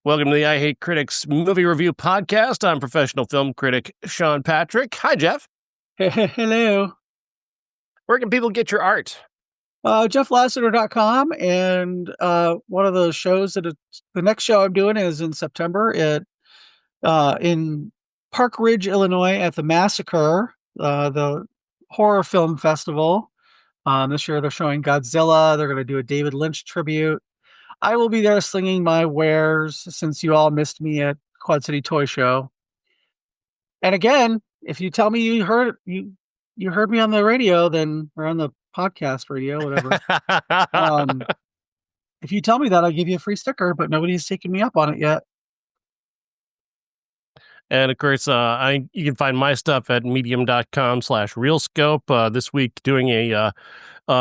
Welcome to the I Hate Critics movie review podcast. I'm professional film critic Sean Patrick. Hi, Jeff. Hello. Where can people get your art? JeffLassiter.com, and one of the shows the next show I'm doing is in September in Park Ridge, Illinois, at the Massacre, the horror film festival. This year they're showing Godzilla. They're going to do a David Lynch tribute. I will be there slinging my wares since you all missed me at Quad City Toy Show. And again, if you tell me you heard me on the radio, then or on the podcast radio, whatever. If you tell me that, I'll give you a free sticker, but nobody's taken me up on it yet. And of course, you can find my stuff at medium.com/realscope. This week doing a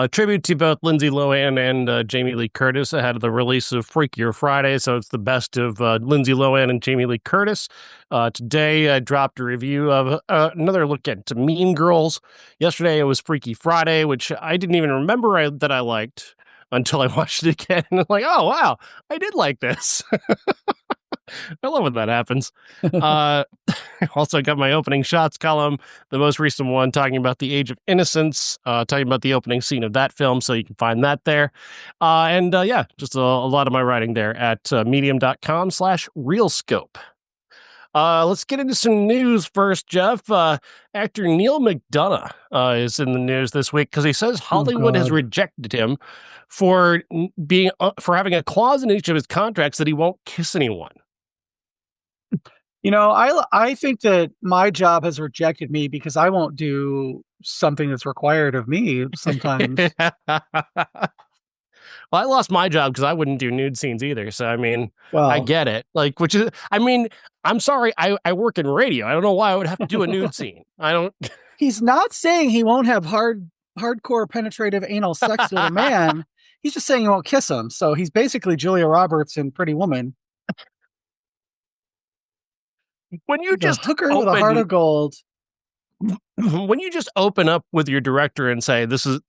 tribute to both Lindsay Lohan and Jamie Lee Curtis ahead of the release of Freakier Friday. So it's the best of Lindsay Lohan and Jamie Lee Curtis. Today I dropped a review of another look at Mean Girls. Yesterday it was Freaky Friday, which I didn't even remember that I liked until I watched it again. And I'm like, oh, wow, I did like this. I love when that happens. Also got my opening shots column, the most recent one talking about The Age of Innocence, talking about the opening scene of that film, so you can find that there. Just a lot of my writing there at medium.com/realscope. Let's get into some news first, Jeff. Actor Neil McDonough is in the news this week because he says Hollywood has rejected him for having a clause in each of his contracts that he won't kiss anyone. You know, I think that my job has rejected me because I won't do something that's required of me sometimes. Well, I lost my job because I wouldn't do nude scenes either. So, I mean, well, I get it. I'm sorry. I work in radio. I don't know why I would have to do a nude scene. I don't. He's not saying he won't have hardcore penetrative anal sex with a man. He's just saying he won't kiss him. So he's basically Julia Roberts in Pretty Woman. When you just hooker with a heart of gold. When you just open up with your director and say, this is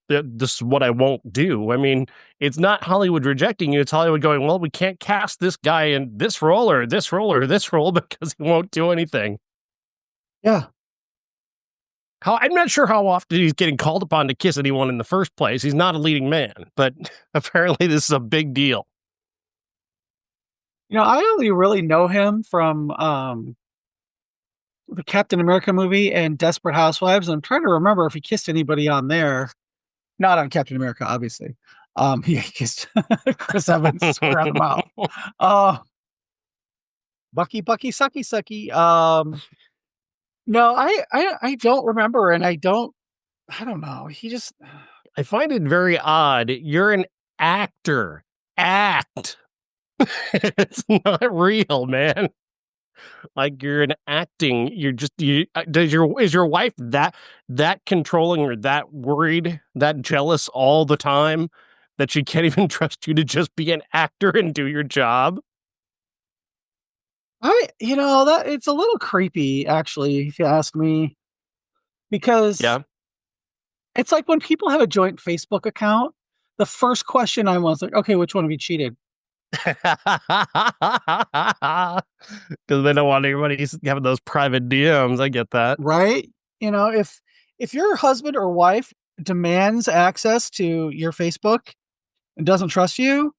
what I won't do. I mean, it's not Hollywood rejecting you. It's Hollywood going, well, we can't cast this guy in this role or this role or this role because he won't do anything. Yeah. I'm not sure how often he's getting called upon to kiss anyone in the first place. He's not a leading man, but apparently this is a big deal. You know, I only really know him from the Captain America movie and Desperate Housewives. I'm trying to remember if he kissed anybody on there. Not on Captain America, obviously. He kissed Chris Evans square on the mouth. Bucky, sucky, sucky. No, I don't remember, and I don't know. I find it very odd. You're an actor. Act. It's not real, man. Like, you're an acting. Is your wife that controlling or that worried, that jealous all the time that she can't even trust you to just be an actor and do your job? That it's a little creepy, actually, if you ask me, because it's like when people have a joint Facebook account, the first question I was like, okay, which one of you cheated? Because they don't want anybody having those private DMs. I get that. Right? You know, if your husband or wife demands access to your Facebook and doesn't trust you,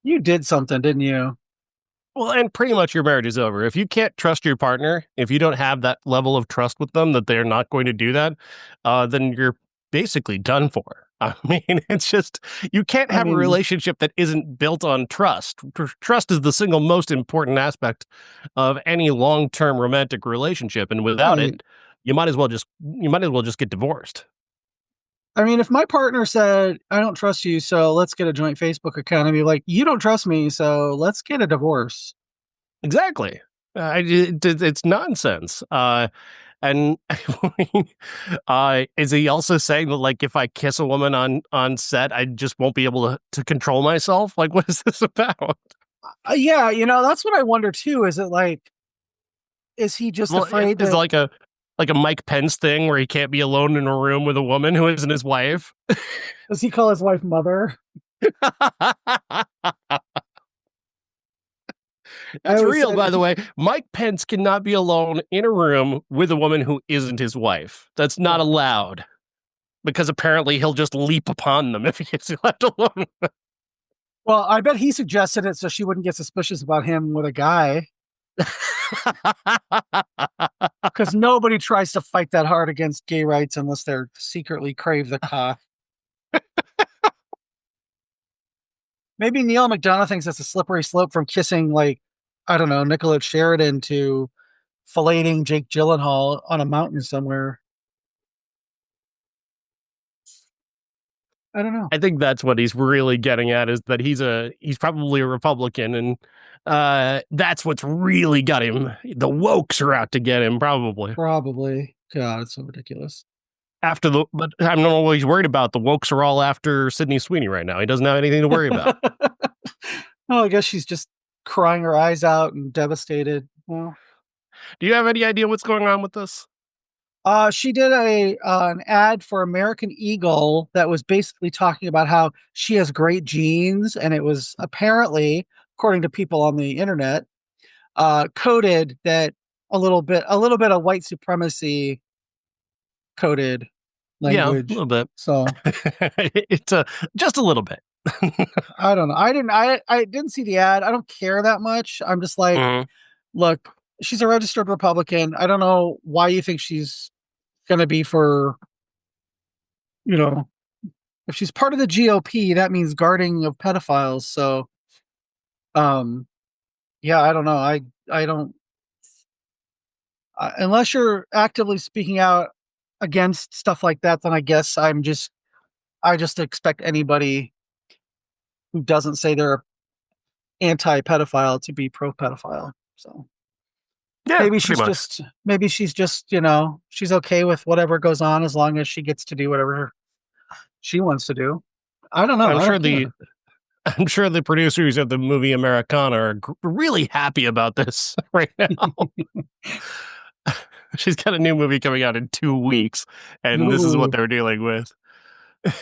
you did something, didn't you? Well, and pretty much your marriage is over. If you can't trust your partner, if you don't have that level of trust with them that they're not going to do that, then you're basically done for. I mean, it's just, you can't have a relationship that isn't built on trust. Trust is the single most important aspect of any long-term romantic relationship. And without it, you might as well just get divorced. I mean, if my partner said, I don't trust you, so let's get a joint Facebook account, I'd be like, you don't trust me, so let's get a divorce. Exactly. It's nonsense. And is he also saying that, like, if I kiss a woman on set, I just won't be able to control myself? Like, what is this about? Yeah, that's what I wonder too. Is he just afraid? Is it like a Mike Pence thing where he can't be alone in a room with a woman who isn't his wife? Does he call his wife mother? I It's always real, said, by the way. Mike Pence cannot be alone in a room with a woman who isn't his wife. That's not yeah. allowed because apparently he'll just leap upon them if he gets left alone. Well, I bet he suggested it so she wouldn't get suspicious about him with a guy. Because nobody tries to fight that hard against gay rights unless they're secretly crave the cock. Maybe Neil McDonough thinks it's a slippery slope from kissing, like, I don't know, Nicolette Sheridan to filleting Jake Gyllenhaal on a mountain somewhere. I don't know. I think that's what he's really getting at is that he's probably a Republican, and that's what's really got him. The wokes are out to get him, probably. Probably. God, it's so ridiculous. But I'm not always worried about the wokes are all after Sydney Sweeney right now. He doesn't have anything to worry about. Well, I guess she's just crying her eyes out and devastated. Well, Do you have any idea what's going on with this? she did a an ad for American Eagle that was basically talking about how she has great genes, and it was apparently, according to people on the internet, coded that a little bit of white supremacy coded Yeah, a language. little bit. So It's just a little bit. I don't know. I didn't see the ad. I don't care that much. I'm just like, Mhm. look, she's a registered Republican. I don't know why you think she's gonna be for, you know, if she's part of the GOP, that means guarding of pedophiles. So um yeah, I don't know. I don't unless you're actively speaking out against stuff like that, then I guess I just expect anybody who doesn't say they're anti-pedophile to be pro-pedophile. So Yeah, pretty much. maybe she's just, she's okay with whatever goes on as long as she gets to do whatever she wants to do. I don't know. I'm I sure don't the care. I'm sure the producers of the movie Americana are really happy about this right now. She's got a new movie coming out in 2 weeks, and this is what Ooh. they're dealing with.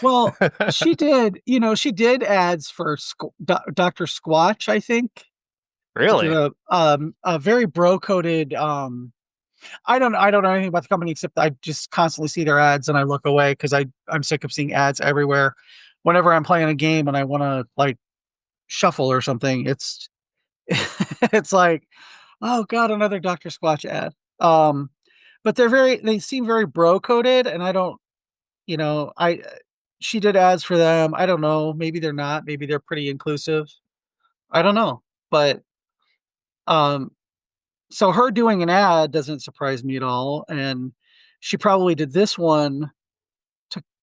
Well, she did ads for Dr. Squatch, I think, which is Really? a very bro-coded I don't know anything about the company except I just constantly see their ads and I look away because I'm sick of seeing ads everywhere. Whenever I'm playing a game and I want to like shuffle or something, it's it's like, oh god, another Dr. Squatch ad. But they seem very bro coded, and I don't, I she did ads for them. I don't know. Maybe they're not. Maybe they're pretty inclusive. I don't know. But um, so her doing an ad doesn't surprise me at all, and she probably did this one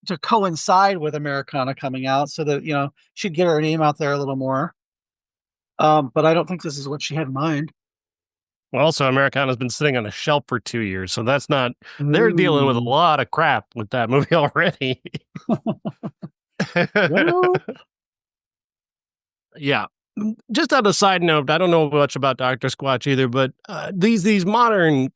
to coincide with Americana coming out, so that she'd get her name out there a little more. But I don't think this is what she had in mind. Well, also, Americana's been sitting on a shelf for 2 years, so that's not. They're dealing with a Ooh. lot of crap with that movie already. Well, Yeah. Just on a side note, I don't know much about Doctor Squatch either, but these modern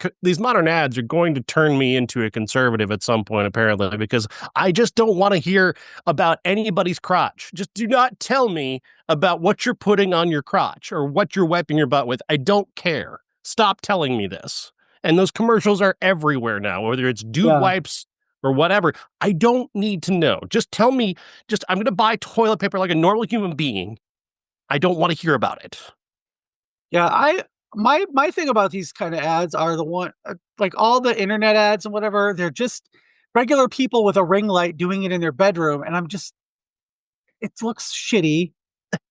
ads are going to turn me into a conservative at some point, apparently, because I just don't want to hear about anybody's crotch. Just do not tell me about what you're putting on your crotch or what you're wiping your butt with. I don't care. Stop telling me this. And those commercials are everywhere now, whether it's dude yeah. wipes or whatever. I don't need to know. Just tell me. Just I'm going to buy toilet paper like a normal human being. I don't want to hear about it. Yeah, my thing about these kind of ads are the one like all the internet ads and whatever, they're just regular people with a ring light doing it in their bedroom, and it looks shitty.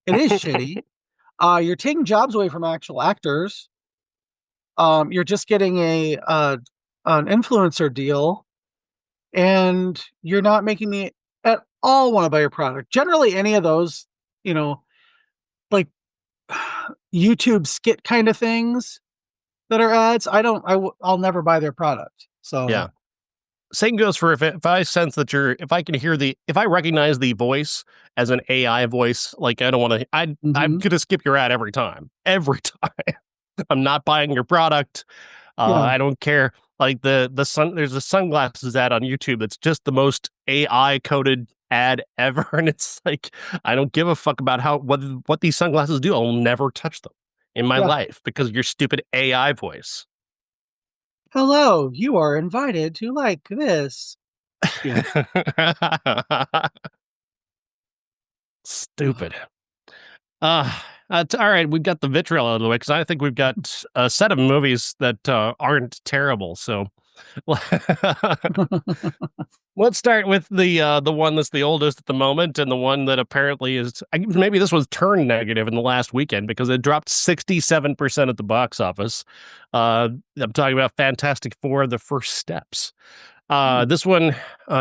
It is shitty. You're taking jobs away from actual actors. You're just getting an influencer deal, and you're not making me at all want to buy your product. Generally, any of those, you know, like YouTube skit kind of things that are ads, I'll never buy their product. Yeah. So, Same goes for if I sense that if I recognize the voice as an AI voice, like I don't want to, I'm mhm. going to skip your ad every time. Every time. I'm not buying your product. Yeah, I don't care. Like there's a sunglasses ad on YouTube that's just the most AI coded ad ever. And it's like, I don't give a fuck about what these sunglasses do. I'll never touch them. in my Yeah. life because of your stupid AI voice. Hello, you are invited to like this. Yeah. Stupid. Uh, all right. We've got the vitriol out of the way because I think we've got a set of movies that aren't terrible. So let's start with the one that's the oldest at the moment, and the one that apparently is maybe this was turned negative in the last weekend because it dropped 67% at the box office. I'm talking about Fantastic Four: The First Steps. This one,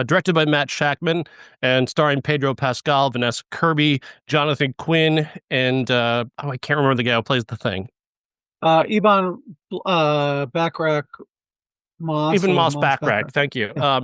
directed by Matt Shackman and starring Pedro Pascal, Vanessa Kirby, Jonathan Quinn, and I can't remember the guy who plays the Thing. Iban Backrack Moss Even or Moss Moss Backrack, Backrack. thank you. Yeah.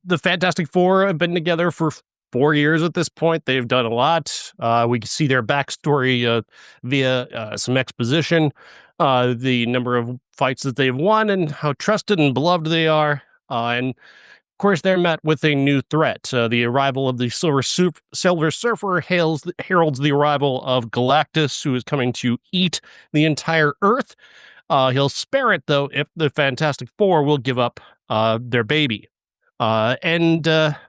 The Fantastic Four have been together for 4 years at this point. They've done a lot. We can see their backstory via some exposition, the number of fights that they've won, and how trusted and beloved they are. And of course, they're met with a new threat. The arrival of the Silver Surfer heralds the arrival of Galactus, who is coming to eat the entire Earth. He'll spare it, though, if the Fantastic Four will give up their baby. And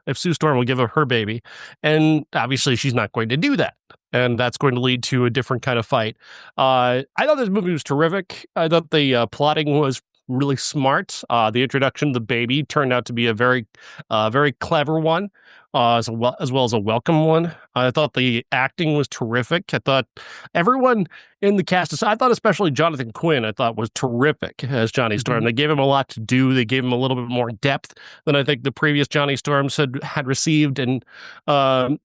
if Sue Storm will give up her baby. And obviously, she's not going to do that. And that's going to lead to a different kind of fight. I thought this movie was terrific. I thought the plotting was really smart. The introduction of the baby turned out to be a very clever one, as well as a welcome one. I thought the acting was terrific. I thought everyone in the cast, I thought especially Jonathan Quinn, I thought was terrific as Johnny Storm. Mhm. They gave him a lot to do. They gave him a little bit more depth than I think the previous Johnny Storms had received, and a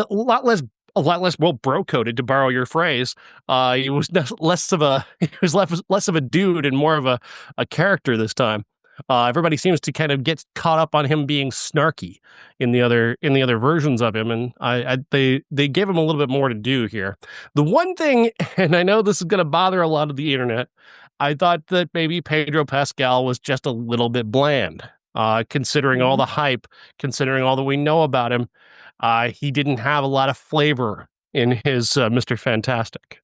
lot less well bro coded, to borrow your phrase. He was less of a he was less of a dude and more of a character this time. Everybody seems to kind of get caught up on him being snarky in the other versions of him, and they gave him a little bit more to do here. The one thing, and I know this is going to bother a lot of the internet, I thought that maybe Pedro Pascal was just a little bit bland, considering all Mhm. the hype, considering all that we know about him. He didn't have a lot of flavor in his Mr. Fantastic.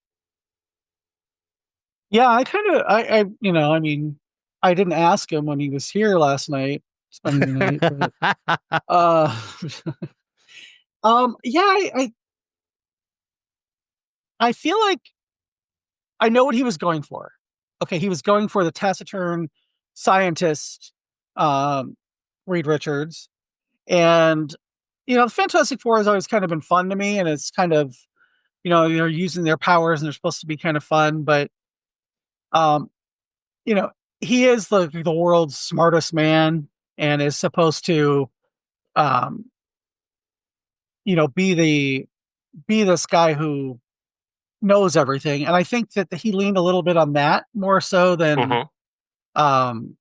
Yeah, I mean, I didn't ask him when he was here last night, spending the night, but uh, yeah, I feel like I know what he was going for. Okay, he was going for the taciturn scientist, um, Reed Richards, and the Fantastic Four has always kind of been fun to me, and it's kind of they're using their powers and they're supposed to be kind of fun, but um, you know, he is the world's smartest man and is supposed to, um, be this guy who knows everything. And I think that he leaned a little bit on that more so Mhm. um,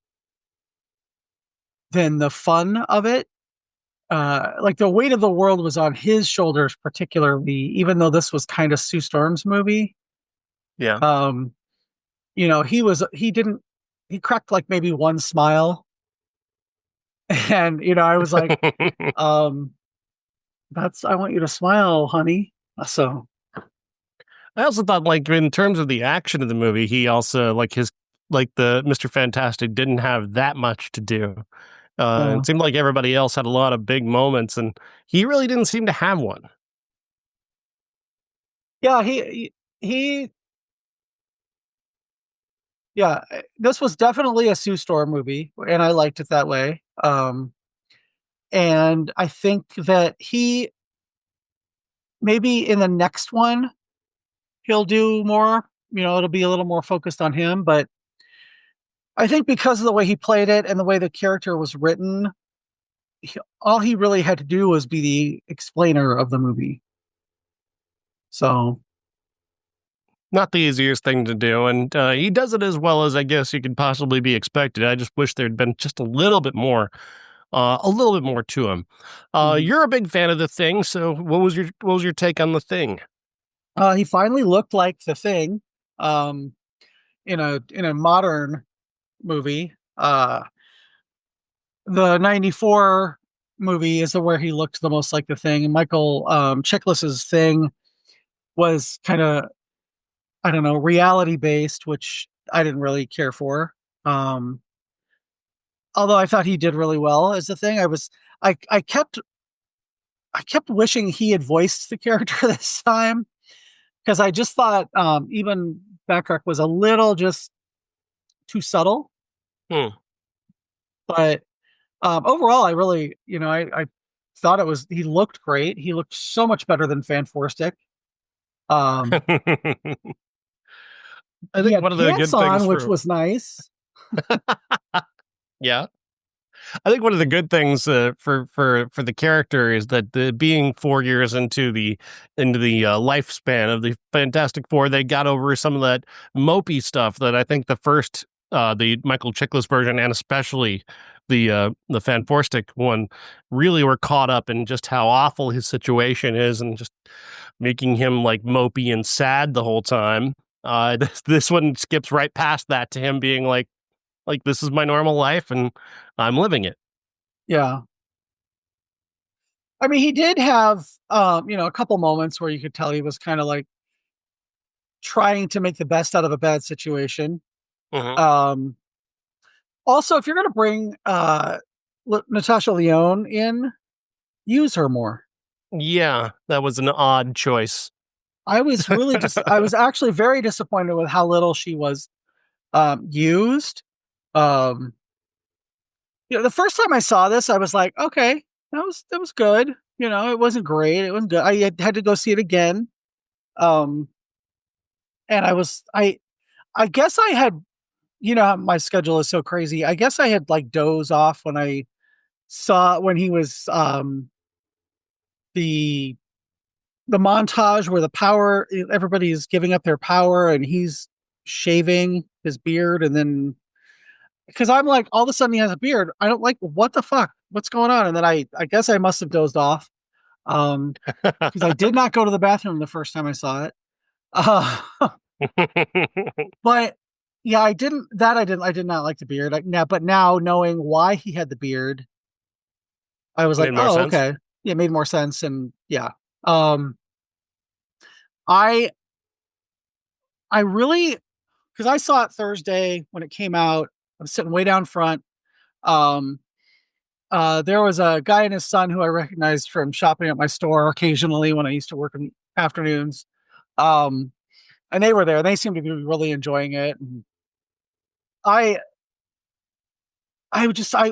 than the fun of it. Like the weight of the world was on his shoulders, particularly, even though this was kind of Sue Storm's movie. Yeah. Um, he didn't, he cracked like maybe one smile. And, I was like, um, I want you to smile, honey. So, I also thought, like, in terms of the action of the movie, he also like the Mr. Fantastic didn't have that much to do. uh, It seemed like everybody else had a lot of big moments, and he really didn't seem to have one. yeah, he, yeah, this was definitely a Sue Storm movie, and I liked it that way. And I think that he maybe in the next one he'll do more. It'll be a little more focused on him, but I think because of the way he played it and the way the character was written, all he really had to do was be the explainer of the movie. So, Not the easiest thing to do, and he does it as well as I guess you could possibly be expected. I just wish there'd been just a little bit more to him. mhm. You're a big fan of the Thing, so what was your take on the Thing? He finally looked like the Thing, um, in a modern movie. The '94 movie is where he looked the most like the Thing. And Michael Chiklis's Thing was kind of I don't know, reality based, which I didn't really care for. Um, Although I thought he did really well as the thing. I I kept I kept wishing he had voiced the character this time because I just thought even Backrack was a little just too subtle. Hmm. But overall, I really, I thought it was he looked great. He looked so much better than Fan Stick. Um, I he think had one of the pants good things on, which for was nice. yeah, I think one of the good things for the character is that being 4 years into the lifespan of the Fantastic Four, they got over some of that mopey stuff that I think the first the Michael Chiklis version and especially the Fanforstic one really were caught up in just how awful his situation is and just making him like mopey and sad the whole time. This one skips right past that to him being like this is my normal life and I'm living it. Yeah. I mean, he did have, a couple moments where you could tell he was kind of like trying to make the best out of a bad situation. Mhm. Um, Also, if you're going to bring Natasha Lyonne in, use her more. Yeah, that was an odd choice. I was actually very disappointed with how little she was used. Um, the first time I saw this, I was like, okay, that was good. It wasn't great. It wasn't good. I had to go see it again. Um, and I guess I had, how my schedule is so crazy. I guess I had like dozed off when I saw when he was the the montage where the power everybody is giving up their power and he's shaving his beard and then because I'm like all of a sudden he has a beard. I don't like what the fuck? What's going on? And then I guess I must have dozed off. Because I did not go to the bathroom the first time I saw it. Uh, but yeah, I did not like the beard. Now, but now knowing why he had the beard, I was like, Made more oh, sense. okay. Yeah, it made more sense. And yeah. Um I I really because I saw it Thursday when it came out. I was sitting way down front. Um there was a guy and his son who I recognized from shopping at my store occasionally when I used to work in afternoons. Um and they were there. They seemed to be really enjoying it. And I I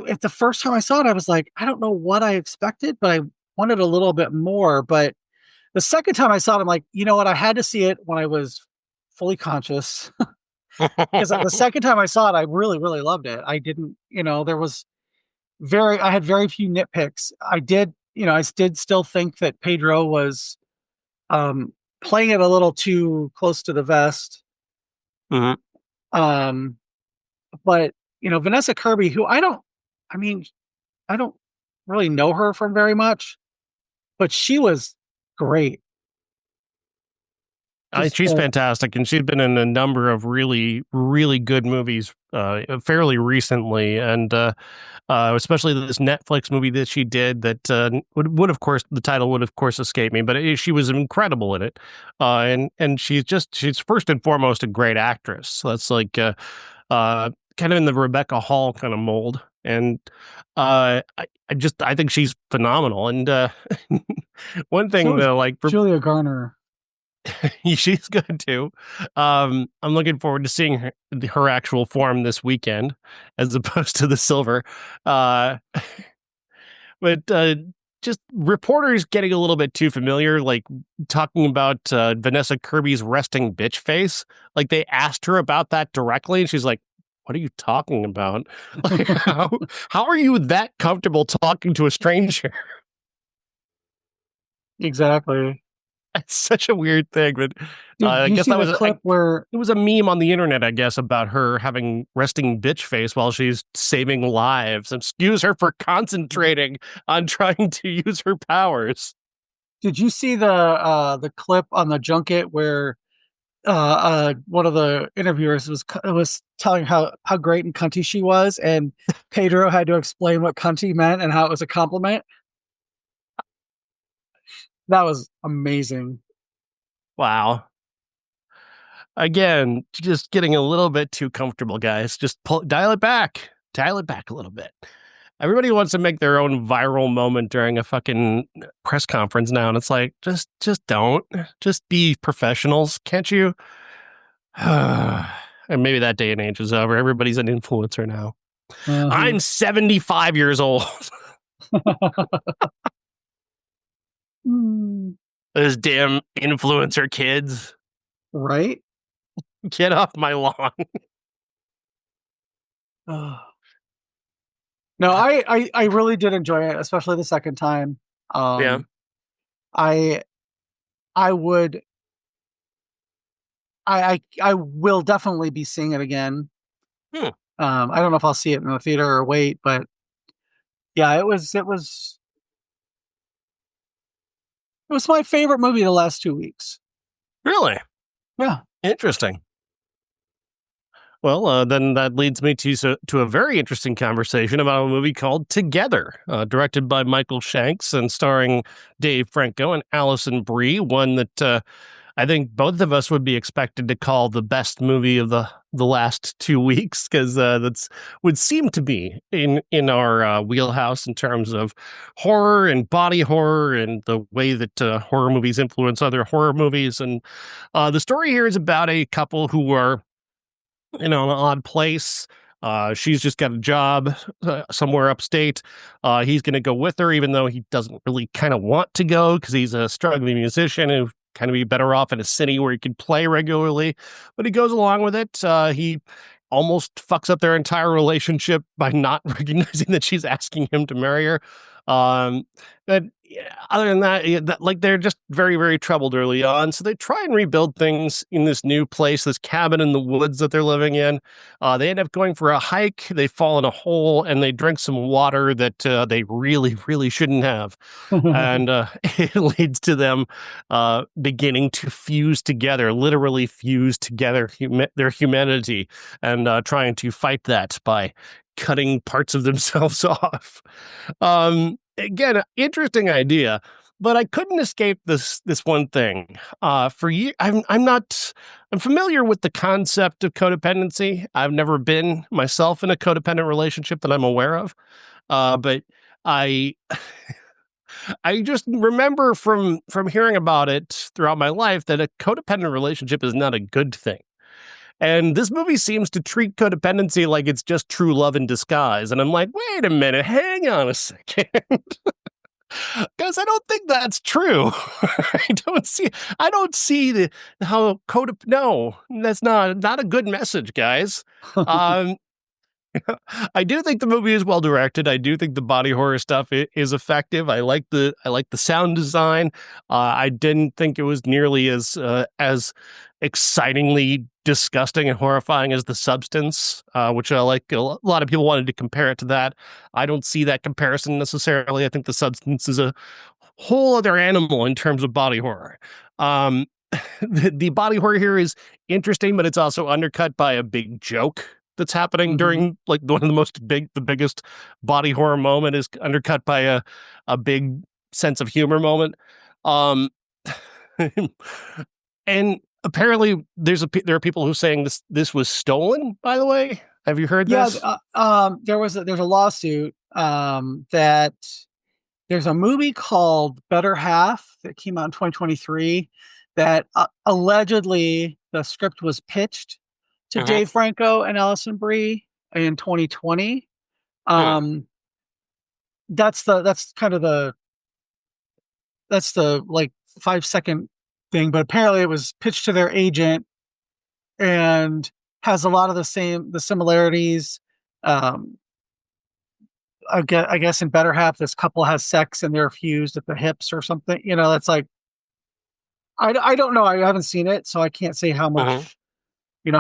at the first time I saw it, I was like, I don't know what I expected, but I wanted a little bit more. But the second time I saw it, I'm like, you know what? I had to see it when I was fully conscious. Because the second time I saw it, I really, really loved it. I didn't, there was I had very few nitpicks. I did still think that Pedro was um, playing it a little too close to the vest. Mhm. Um, but, Vanessa Kirby, I mean, I don't really know her from very much, but she was great. Just, She's fantastic, and she's been in a number of really, really good movies fairly recently, and especially this Netflix movie that she did that would of course the title would of course escape me, but she was incredible in it, and she's first and foremost a great actress. So that's like kind of in the Rebecca Hall kind of mold, and I think she's phenomenal, and one so thing was that like Julia Garner. she's good too. I'm looking forward to seeing her actual form this weekend, as opposed to the silver. Uh, but just reporters getting a little bit too familiar, like talking about Vanessa Kirby's resting bitch face. Like they asked her about that directly, and she's like, "What are you talking about? Like, how are you that comfortable talking to a stranger?" Exactly. It's such a weird thing, but Did I you guess see that the was clip where it was a meme on the internet, I guess, about her having resting bitch face while she's saving lives. Excuse her for concentrating on trying to use her powers. did you see the clip on the junket where one of the interviewers was telling how great and cunty she was, and Pedro had to explain what cunty meant and how it was a compliment. That was amazing. Wow. Again, just getting a little bit too comfortable, guys. Just dial it back. Dial it back a little bit. Everybody wants to make their own viral moment during a fucking press conference now, and it's like, just don't. Just be professionals, can't you? And maybe that day and age is over. Everybody's an influencer now. Uh-huh. I'm 75 years old. Mm, Those damn influencer kids. right? Get off my lawn. Ugh. No, I really did enjoy it, especially the second time. Yeah. Um, I I would I will definitely be seeing it again. Hmm. I don't know if I'll see it in the theater or wait, but yeah, it was my favorite movie the last 2 weeks. Really? Yeah. Interesting. Well, then that leads me to a very interesting conversation about a movie called Together, directed by Michael Shanks and starring Dave Franco and Allison Brie. One that I think both of us would be expected to call the best movie of the last 2 weeks, because that's would seem to be in our wheelhouse in terms of horror and body horror and the way that horror movies influence other horror movies. And the story here is about a couple who are in an odd place. She's just got a job somewhere upstate. He's going to go with her, even though he doesn't really kind of want to go because he's a struggling musician and kind of be better off in a city where he could play regularly. But he goes along with it. He almost fucks up their entire relationship by not recognizing that she's asking him to marry her. Um, but yeah, other than that, like they're just very, very troubled early on. So they try and rebuild things in this new place, this cabin in the woods that they're living in. They end up going for a hike. They fall in a hole and they drink some water that they really, really shouldn't have. And it leads to them beginning to fuse together, literally fuse together their humanity and trying to fight that by cutting parts of themselves off. Again, interesting idea, but I couldn't escape this one thing. For you, I'm familiar with the concept of codependency. I've never been myself in a codependent relationship that I'm aware of, but I I just remember from hearing about it throughout my life that a codependent relationship is not a good thing. And this movie seems to treat codependency like it's just true love in disguise. And I'm like, wait a minute, hang on a second. Because I don't think that's true. I don't see how no, that's not a good message, guys. Um, I do think the movie is well directed. I do think the body horror stuff is effective. I like the sound design. I didn't think it was nearly as excitingly disgusting and horrifying as The Substance, which I like. A lot of people wanted to compare it to that. I don't see that comparison necessarily. I think The Substance is a whole other animal in terms of body horror. Um, the body horror here is interesting, but it's also undercut by a big joke that's happening Mhm. during like one of the biggest body horror moment is undercut by a big sense of humor moment. Um, and apparently there are people who are saying this was stolen, by the way. Have you heard Yeah, this? there's a lawsuit, that there's a movie called Better Half that came out in 2023 that, allegedly the script was pitched to Mhm. Dave Franco and Allison Brie in 2020. Hmm. Um, that's kind of the, like, 5-second thing, but apparently it was pitched to their agent and has a lot of the similarities. Um, I guess in Better Half, this couple has sex and they're fused at the hips or something. That's like I don't know. I haven't seen it, so I can't say Mhm.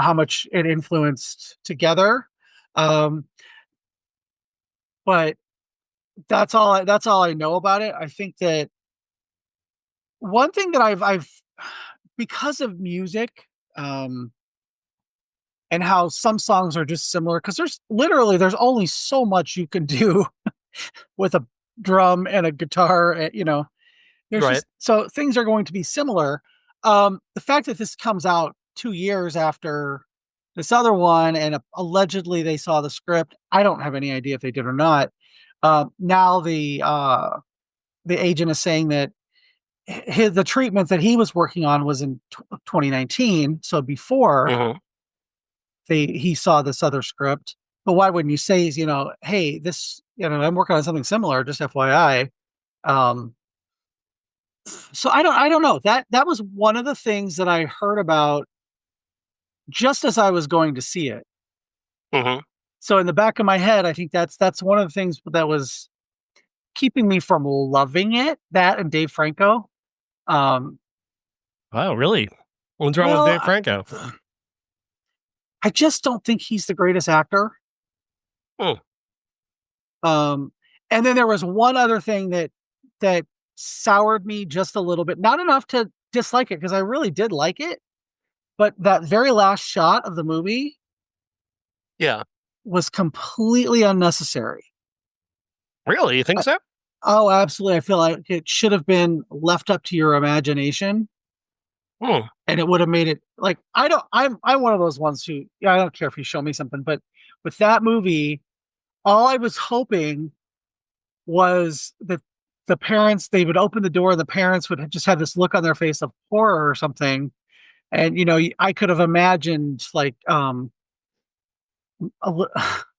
how much it influenced Together. Um, but that's all I know about it. I think that one thing that I've because of music, um, and how some songs are just similar, because there's only so much you can do with a drum and a guitar. There's Right. just so things are going to be similar. The fact that this comes out 2 years after this other one, and allegedly they saw the script. I don't have any idea if they did or not. Now the agent is saying that the treatment that he was working on was in 2019, so before Hmm. he saw this other script. But why wouldn't you say, hey, this, I'm working on something similar, just FYI. Um, so I don't know. That was one of the things that I heard about just as I was going to see it. Hmm. So in the back of my head, I think that's one of the things that was keeping me from loving it. That and Dave Franco. Um, Wow, really? What's wrong with well, Dave Franco? I just don't think he's the greatest actor. Hmm. Um, and then there was one other thing that soured me just a little bit, not enough to dislike it because I really did like it, but that very last shot of the movie Yeah. was completely unnecessary. Really? You think I, so? oh, absolutely. I feel like it should have been left up to your imagination, Hmm. and it would have made it like I'm one of those ones who, yeah, I don't care if you show me something, but with that movie, all I was hoping was that the parents, they would open the door, the parents would just have this look on their face of horror or something. And I could have imagined like a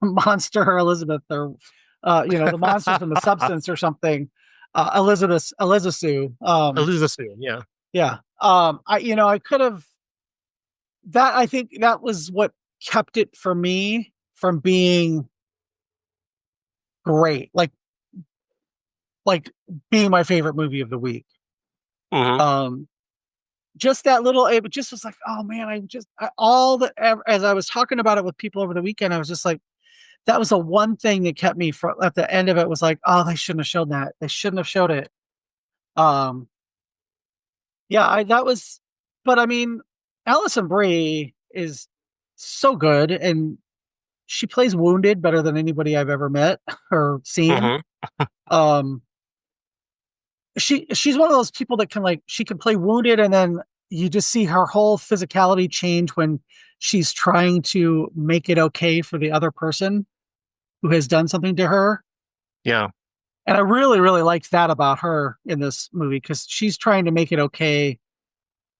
monster or Elizabeth, or the monster from the Substance or something. Elizabeth Elizabeth Sue, yeah. yeah. I could have, that I think that was what kept it for me from being great, like being my favorite movie of the week. Hmm. um just that little, it just was like, oh man, all the, as I was talking about it with people over the weekend, I was just like, that was the one thing that kept me from, at the end of it, was like, oh, they shouldn't have showed that, they shouldn't have showed it. um yeah, I that was, but I mean, Alison Brie is so good, and she plays wounded better than anybody I've ever met or seen. Hmm. um she's one of those people that can, like, she can play wounded, and then you just see her whole physicality change when she's trying to make it okay for the other person who has done something to her. Yeah. And I really, really liked that about her in this movie, because she's trying to make it okay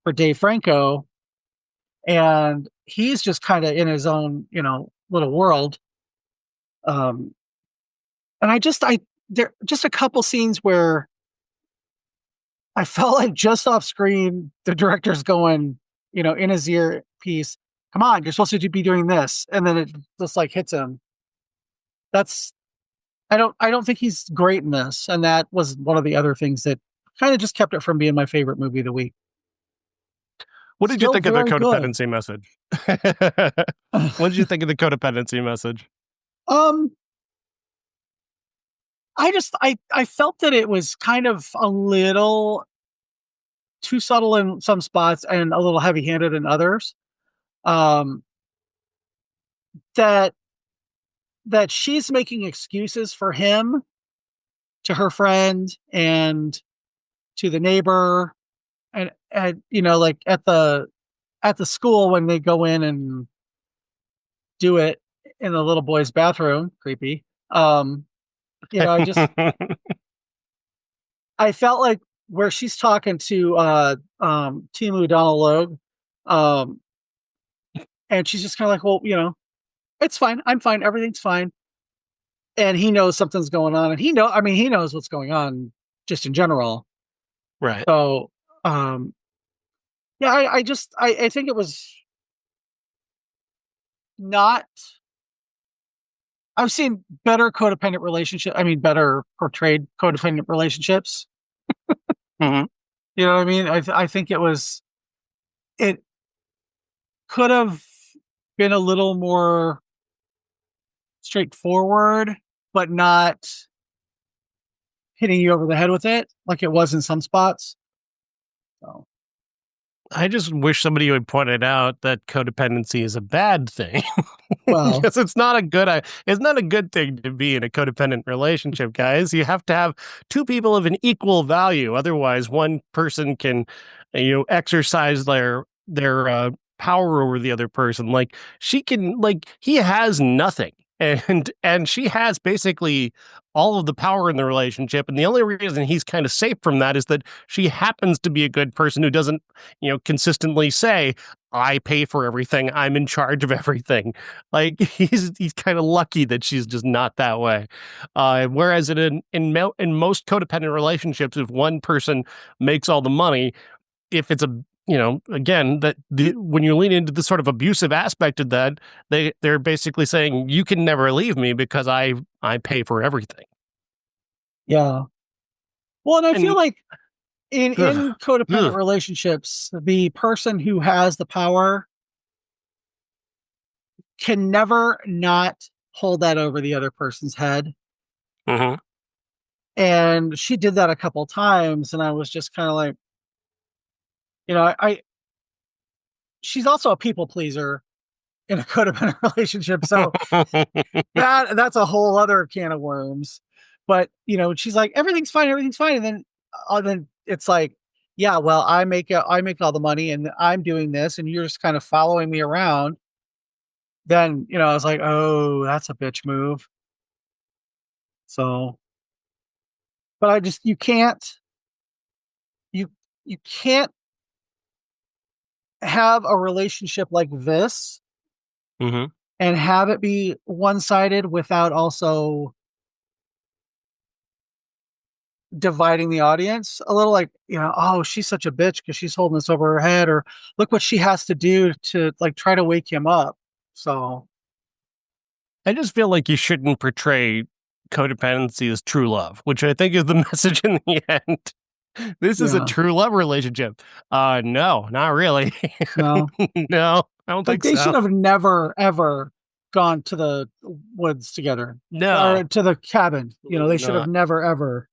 for Dave Franco, and he's just kind of in his own, little world. Um, and I there just a couple scenes where I felt like just off screen, the director's going, in his ear piece, come on, you're supposed to be doing this. And then it just like hits him. That's, I don't think he's great in this. And that was one of the other things that kind of just kept it from being my favorite movie of the week. What did you Still think of the very good. codependency message? What did you think of the codependency message? um, I felt that it was kind of a little too subtle in some spots and a little heavy handed in others. Um, that she's making excuses for him to her friend and to the neighbor, and like at the school when they go in and do it in the little boy's bathroom, creepy. I just, I felt like where she's talking to Timu Donald Logue, um and she's just kind of like, well, it's fine, I'm fine, everything's fine. And he knows something's going on, and he knows what's going on just in general. Right. So, um, yeah, I think it was not. I've seen better codependent relationship. I mean, better portrayed codependent relationships. Hmm. You know what I mean? I think it could have been a little more straightforward, but not hitting you over the head with it like it was in some spots. So, I just wish somebody would point it out that codependency is a bad thing. well, Because it's not a good thing to be in a codependent relationship, guys. You have to have two people of an equal value. Otherwise, one person can, exercise their power over the other person. Like she can, like he has nothing, and she has basically all of the power in the relationship. And the only reason he's kind of safe from that is that she happens to be a good person who doesn't, consistently say, I pay for everything. I'm in charge of everything. Like he's kind of lucky that she's just not that way. Whereas in most codependent relationships, if one person makes all the money, if it's a again when you lean into the sort of abusive aspect of that, they're basically saying you can never leave me because I pay for everything. Yeah. Well, and I feel And like in ugh, codependent ugh, relationships, the person who has the power can never not hold that over the other person's head. mhm. And she did that a couple times, and I was just kind of like, I she's also a people pleaser in a codependent relationship, so that's a whole other can of worms. But she's like, everything's fine, and then it's like, yeah, well, I make all the money, and I'm doing this, and you're just kind of following me around. Then I was like, oh, that's a bitch move. So, but I just you you can't have a relationship like this Mhm. and have it be one sided without also dividing the audience a little, like, oh, she's such a bitch because she's holding this over her head, or look what she has to do to like try to wake him up. So I just feel like you shouldn't portray codependency as true love, which I think is the message in the end. This is a yeah, true love relationship. No, not really. no, No, I don't like think they so. should have never ever gone to the woods together or No, to the cabin. They absolutely should have not. never ever.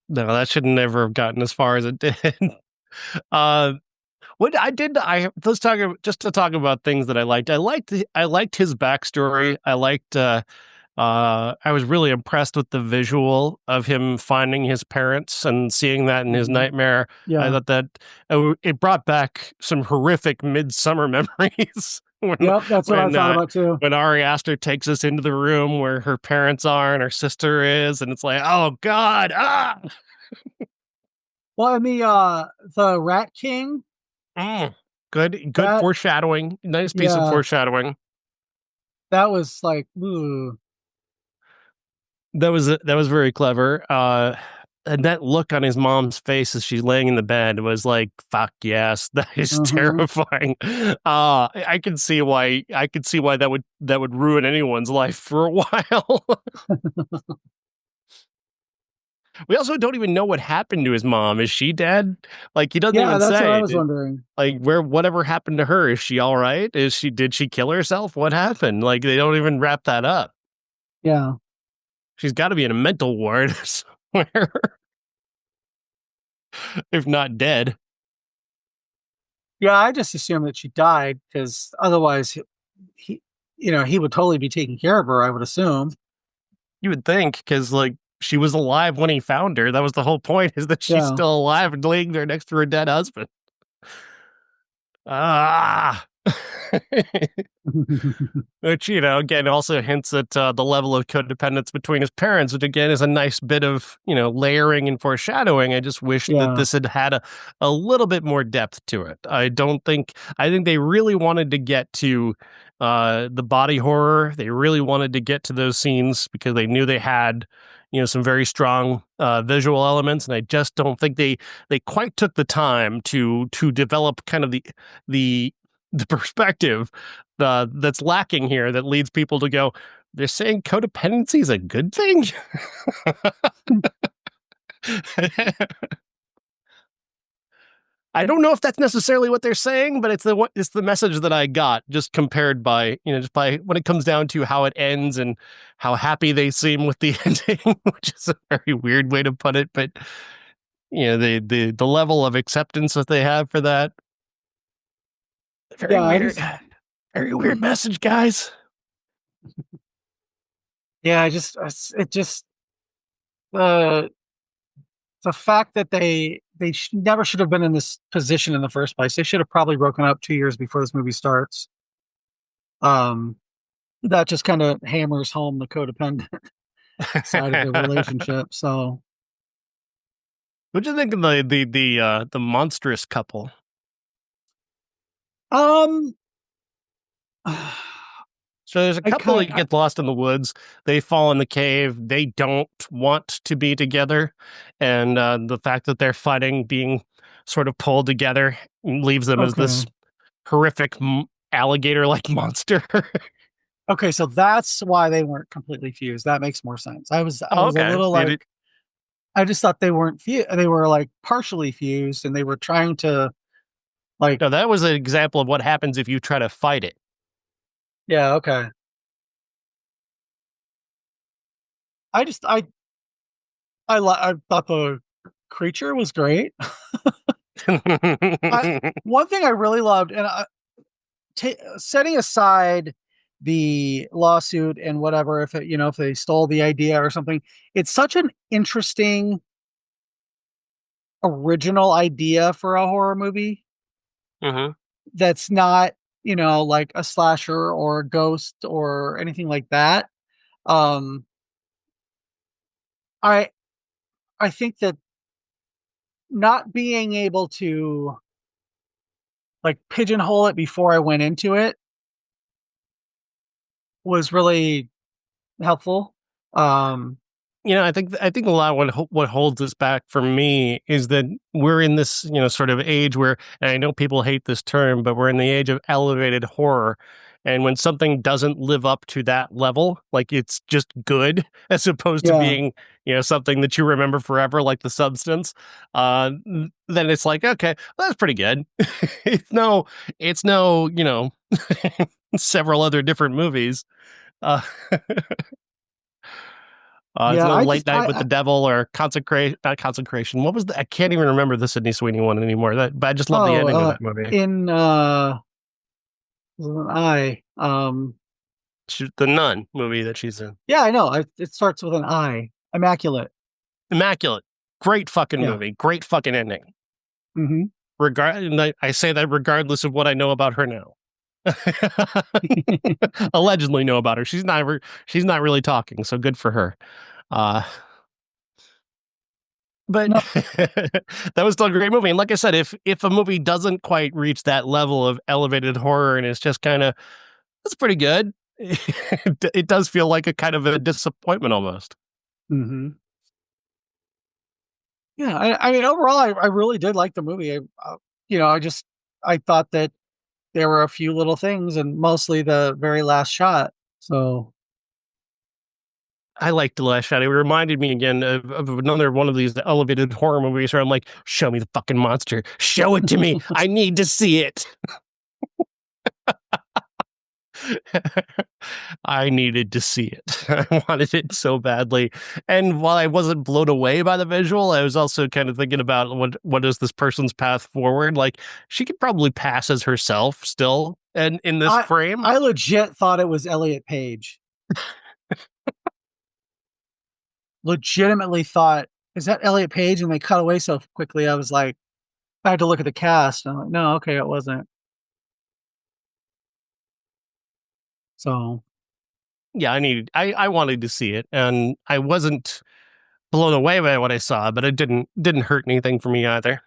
No, that should never have gotten as far as it did. Uh, what I did, let's talk just to talk about things that I liked. I liked his backstory. I was really impressed with the visual of him finding his parents and seeing that in his Mhm. nightmare. I Yeah. thought that it brought back some horrific midsummer memories Yep. That's what I when thought uh, about too. when Ari Aster takes us into the room where her parents are and her sister is, and it's like, oh God, Well, and the Rat King, mm. Good that foreshadowing. Nice piece of yeah, foreshadowing. that was like, ooh. That was very clever. And that look on his mom's face as she's laying in the bed was like, "Fuck yes, that is Mhm. terrifying." I could see why that would ruin anyone's life for a while. We also don't even know what happened to his mom. Is she dead? Like he doesn't Yeah, even that's what I say. was wondering. Like whatever happened to her? Is she all right? Did she kill herself? What happened? Like they don't even wrap that up. Yeah. She's got to be in a mental ward somewhere, if not dead. Yeah, I just assumed that she died because otherwise he he would totally be taking care of her, I would assume. You would think, because like she was alive when he found her. That was the whole point, is that she's Yeah. still alive and laying there next to her dead husband. Ah. Which, again, also hints at the level of codependence between his parents, which again is a nice bit of, layering and foreshadowing. I just wish that Yeah. this had a little bit more depth to it. I think they really wanted to get to the body horror. They really wanted to get to those scenes because they knew they had, some very strong visual elements. And I just don't think they quite took the time to develop kind of the the perspective that's lacking here that leads people to go, they're saying codependency is a good thing. I don't know if that's necessarily what they're saying, but it's the message that I got, just compared by, just by when it comes down to how it ends and how happy they seem with the ending, which is a very weird way to put it, but the level of acceptance that they have for that, very Yeah, I weird. just Very weird message, guys. yeah, it just uh the fact that they never should have been in this position in the first place. They should have probably broken up 2 years before this movie starts. Um, that just kind of hammers home the codependent side of the relationship. So, What do you think of the monstrous couple? um, So there's a I couple kind that get lost in the woods. They fall in the cave. They don't want to be together, and the fact that they're fighting, being sort of pulled together, leaves them as this okay. horrific alligator-like monster. Okay, so that's why they weren't completely fused. That makes more sense. I Oh, was a okay. little like I just thought they weren't they were like partially fused and they were trying to like No, that was an example of what happens if you try to fight it. yeah, okay. I just I thought the creature was great. I one thing I really loved and setting aside the lawsuit and whatever if it, if they stole the idea or something, it's such an interesting original idea for a horror movie hmm that's not, like a slasher or a ghost or anything like that. Um, I I think that not being able to like pigeonhole it before I went into it was really helpful. Um, I think a lot of what holds us back for me is that we're in this sort of age where, and I know people hate this term, but we're in the age of elevated horror, and when something doesn't live up to that level, like it's just good as opposed to yeah, being something that you remember forever, like The Substance, then it's like, okay, well, that's pretty good. It's no several other different movies. Uh, it's yeah. no Late Night with the Devil or Consecration. Not Consecration. What was the? I can't even remember the Sydney Sweeney one anymore. But I just love the Oh, ending of that movie. in with an I. The Nun movie that she's in. Yeah, I know. It starts with an I. Immaculate. Immaculate. Great fucking Yeah. movie. Great fucking ending. Hmm. I say that regardless of what I know about her now. Allegedly know about her. She's not really talking, so good for her. Uh, but No. that was still a great movie. And like I said, if a movie doesn't quite reach that level of elevated horror and it's just kind of that's pretty good, it does feel like a kind of a disappointment almost. Hmm. Yeah, I mean, overall, I really did like the movie. I thought that there were a few little things, and mostly the very last shot. So I liked The Last Shot. It reminded me again of another one of these elevated horror movies where I'm like, show me the fucking monster. Show it to me. I need to see it. I needed to see it. I wanted it so badly. And while I wasn't blown away by the visual, I was also kind of thinking about what is this person's path forward? Like she could probably pass as herself still and in this I frame. I legit thought it was Elliot Page. Legitimately thought, is that Elliot Page? And they cut away so quickly. I was like, I had to look at the cast. And I'm like, no, okay, it wasn't. So Yeah, I wanted to see it and I wasn't blown away by what I saw, but it didn't hurt anything for me either.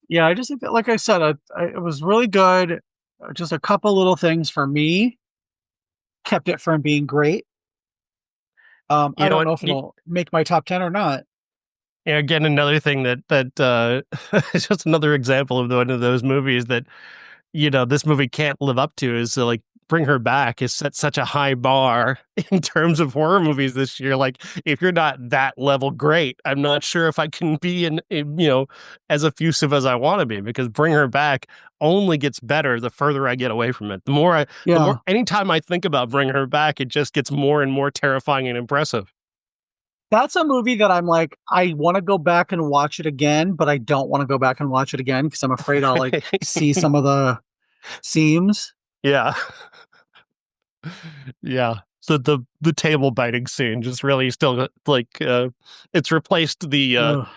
yeah, I just think that, like I said, it was really good. Just a couple little things for me kept it from being great. I You know don't what? know if it'll make my top 10 or not. Again, another thing that is just another example of one of those movies that this movie can't live up to is like Bring Her Back is set such a high bar in terms of horror movies this year. Like, if you're not that level great, I'm not sure if I can be as effusive as I want to be because Bring Her Back only gets better the further I get away from it. The more, Yeah. anytime I think about Bring Her Back, it just gets more and more terrifying and impressive. That's a movie that I'm like, I want to go back and watch it again, but I don't want to go back and watch it again because I'm afraid I'll like see some of the seams. Yeah. Yeah. the table biting scene just really still like it's replaced Ugh.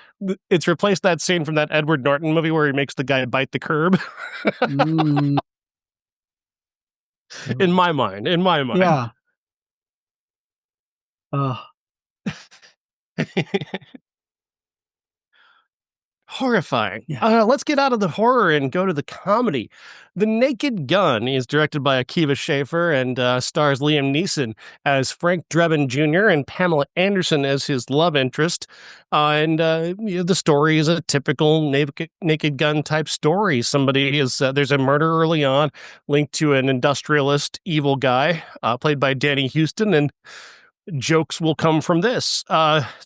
it's replaced that scene from that Edward Norton movie where he makes the guy bite the curb. Mm. In my mind, in my mind. Yeah. Ugh. Horrifying. Yeah. Let's get out of the horror and go to the comedy. The Naked Gun is directed by Akiva Schaffer and stars Liam Neeson as Frank Drebin Jr. and Pamela Anderson as his love interest. The story is a typical Naked Gun type story. Somebody is there's a murder early on linked to an industrialist evil guy played by Danny Houston, and jokes will come from this.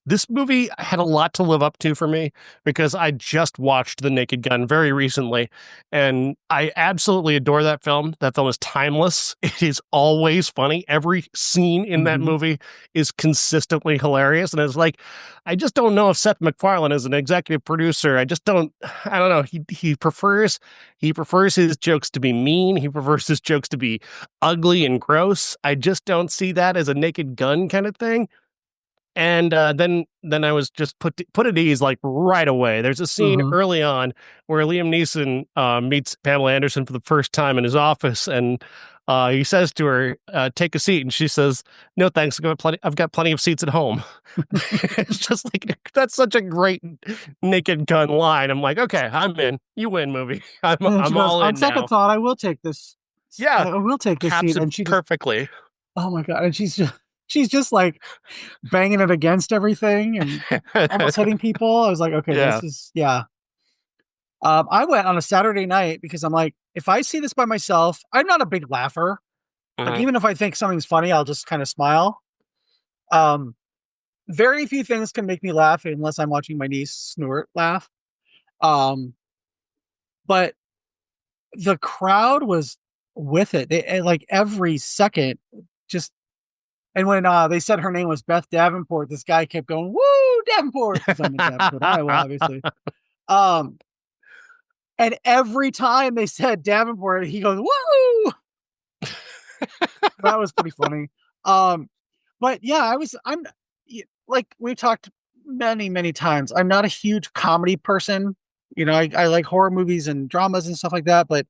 This movie had a lot to live up to for me because I just watched The Naked Gun very recently, and I absolutely adore that film. That film is timeless. It is always funny. Every scene in that Hmm. movie is consistently hilarious, and it's like I just don't know if Seth MacFarlane is an executive producer. I don't know. He prefers his jokes to be mean. He prefers his jokes to be ugly and gross. I just don't see that as a Naked Gun kind of thing. And then I was just put at ease like right away. There's a scene Uh-huh. early on where Liam Neeson meets Pamela Anderson for the first time in his office, and he says to her, "Take a seat," and she says, "No, thanks. I've got plenty of seats at home." It's just like that's such a great Naked Gun line. I'm like, okay, I'm in. You win, movie. And then she I'm goes, all on in second now. thought, I will take this. Yeah, I will take this caps seat. it And she just, perfectly. oh my God. And she's just like banging it against everything and almost hitting people. I was like, okay, Yeah. this is, yeah. I went on a Saturday night because I'm like, if I see this by myself, I'm not a big laugher. Like, Mhm. even if I think something's funny, I'll just kind of smile. Um, Very few things can make me laugh unless I'm watching my niece snort laugh. Um, but the crowd was with it. Like every second, just and when they said her name was Beth Davenport, this guy kept going, "Woo, Davenport!" Because I'm in Davenport, Iowa, obviously. Um, and every time they said Davenport, he goes, "Woo!" That was pretty funny. Um, but yeah, like we talked many times. I'm not a huge comedy person. I like horror movies and dramas and stuff like that, but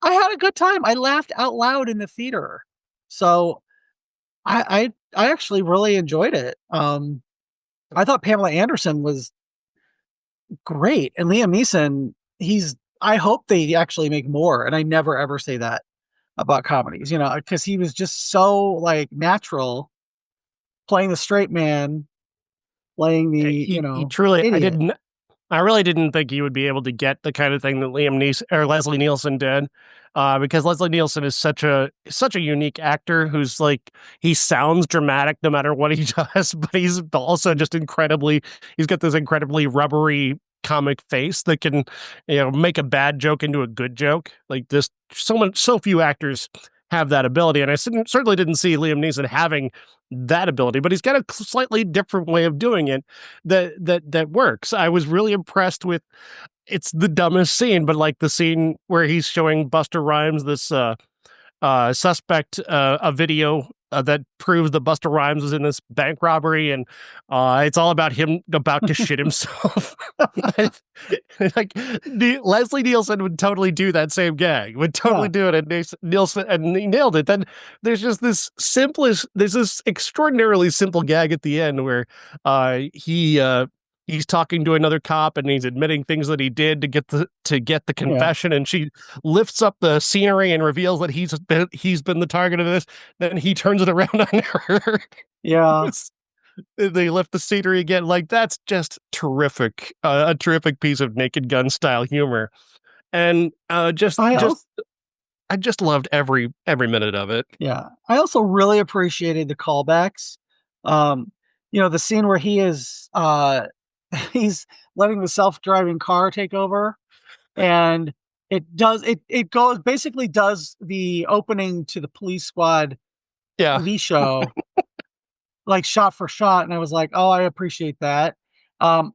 I had a good time. I laughed out loud in the theater. So I actually really enjoyed it. I thought Pamela Anderson was great, and Liam Neeson. I hope they actually make more, and I never ever say that about comedies, because he was just so like natural playing the straight man, playing the He truly, idiot. I really didn't think he would be able to get the kind of thing that Liam Neeson or Leslie Nielsen did, because Leslie Nielsen is such a unique actor who's like he sounds dramatic no matter what he does, but he's also just incredibly. He's got this incredibly rubbery comic face that can make a bad joke into a good joke. Like this, so few actors have that ability, and I certainly didn't see Liam Neeson having that ability, but he's got a slightly different way of doing it that works. I was really impressed with it's the dumbest scene, but like the scene where he's showing Buster Rhymes this suspect a video that proves that Buster Rhymes was in this bank robbery, and it's all about him about to shit himself. Like Leslie Nielsen would totally do that same gag, would totally Yeah, do it, and Nielsen and he nailed it. Then there's this extraordinarily simple gag at the end where he's talking to another cop and he's admitting things that he did to get the yeah, confession, and she lifts up the scenery and reveals that he's been the target of this. Then he turns it around on her. yeah. They lift the scenery again. Like that's just terrific. A terrific piece of Naked Gun style humor, and I also I just loved every minute of it. Yeah. I also really appreciated the callbacks. Um, the scene where he is he's letting the self-driving car take over, and it goes basically does the opening to the Police Squad Yeah. TV show like shot for shot, and I was like, "Oh, I appreciate that."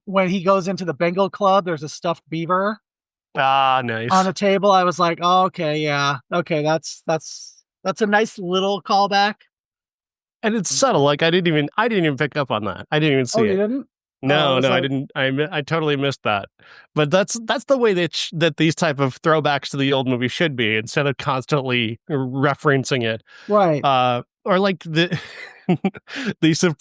When he goes into the Bengal Club, there's a stuffed beaver Ah, on the nice. table. I was like, "Oh, okay, yeah. Okay, that's a nice little callback." and it's subtle. Like I didn't even pick up on that. I didn't even Oh, see you it. didn't? Oh, it No, was no, I like didn't. I totally missed that. But that's the way that that these type of throwbacks to the old movie should be, instead of constantly referencing it. right. Or like the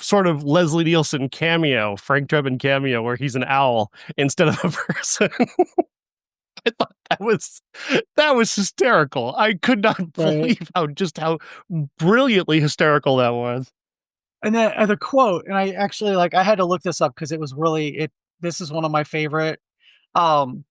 sort of Leslie Nielsen cameo, Frank Drebin cameo, where he's an owl instead of a person. I thought that was hysterical. I could not Right. believe how brilliantly hysterical that was. And then the quote, and I actually like I had to look this up because it was really it. This is one of my favorite. Um,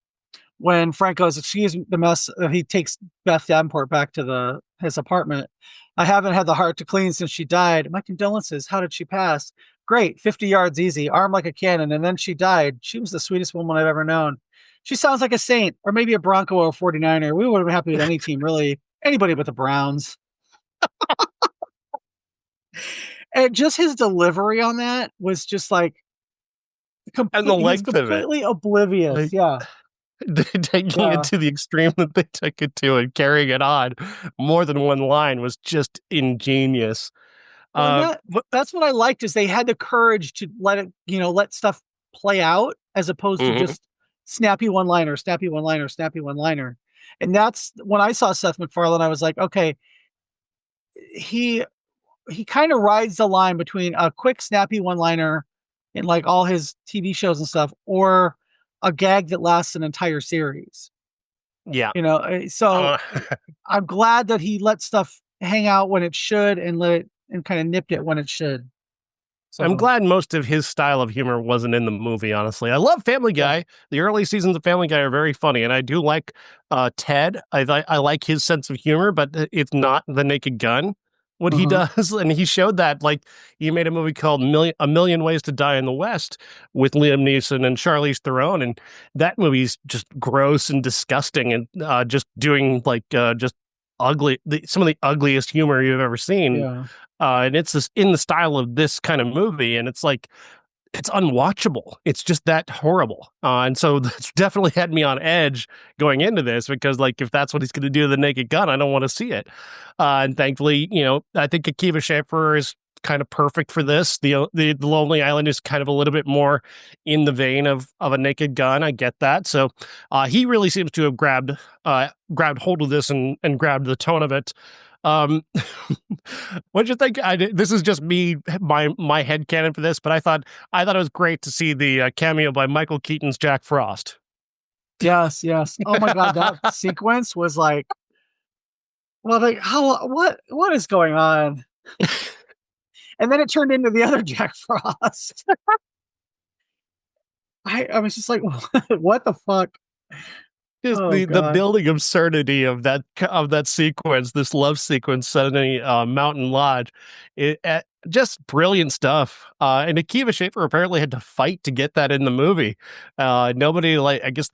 when Frank goes, "Excuse the mess," he takes Beth Davenport back to his apartment. I haven't had the heart to clean since she died. My condolences. How did she pass? Great, 50 yards easy, armed like a cannon, and then she died. She was the sweetest woman I've ever known. She sounds like a saint, or maybe a Bronco or a 49er. We would have been happy with any team, really. Anybody but the Browns. And just his delivery on that was just like And the complete. He was length of it. completely oblivious. Like, Yeah, taking it yeah. to the extreme that they took it to and carrying it on more than one line was just ingenious. Well, and But that's what I liked is they had the courage to let it, let stuff play out as opposed to mhm. just snappy one liner, snappy one liner, snappy one liner. And that's when I saw Seth MacFarlane, I was like, okay, he he kind of rides the line between a quick snappy one liner in like all his TV shows and stuff, or a gag that lasts an entire series. Yeah. So Uh, I'm glad that he let stuff hang out when it should and let it and kind of nipped it when it should. I'm So glad most of his style of humor wasn't in the movie, honestly. I love Family yeah. Guy. The early seasons of Family Guy are very funny, and I do like Ted. I like his sense of humor, but it's not the Naked Gun what he Uh-huh. does, and he showed that. Like he made a movie called A Million Ways to Die in the West with Liam Neeson and Charlize Theron, and that movie's just gross and disgusting, and just doing like just ugly, some of the ugliest humor you've ever seen, Yeah. and it's this, in the style of this kind of movie, and it's like it's unwatchable. It's just that horrible, and so that's definitely had me on edge going into this because, like, if that's what he's going to do to the Naked Gun, I don't want to see it. And thankfully, I think Akiva Schaffer is kind of perfect for this. The Lonely Island is kind of a little bit more in the vein of a Naked Gun. I get that. So he really seems to have grabbed hold of this and grabbed the tone of it. Um, what'd you think? This is just me, my head canon for this, but I thought it was great to see the cameo by Michael Keaton's Jack Frost. Yes, yes. Oh my god, that sequence was like, well, like how what is going on? And then it turned into the other Jack Frost. I was just like, what the fuck? Just Oh the god. building absurdity of that sequence, this love sequence set in a mountain lodge, just brilliant stuff. And Akiva Schaffer apparently had to fight to get that in the movie. Nobody, like, I guess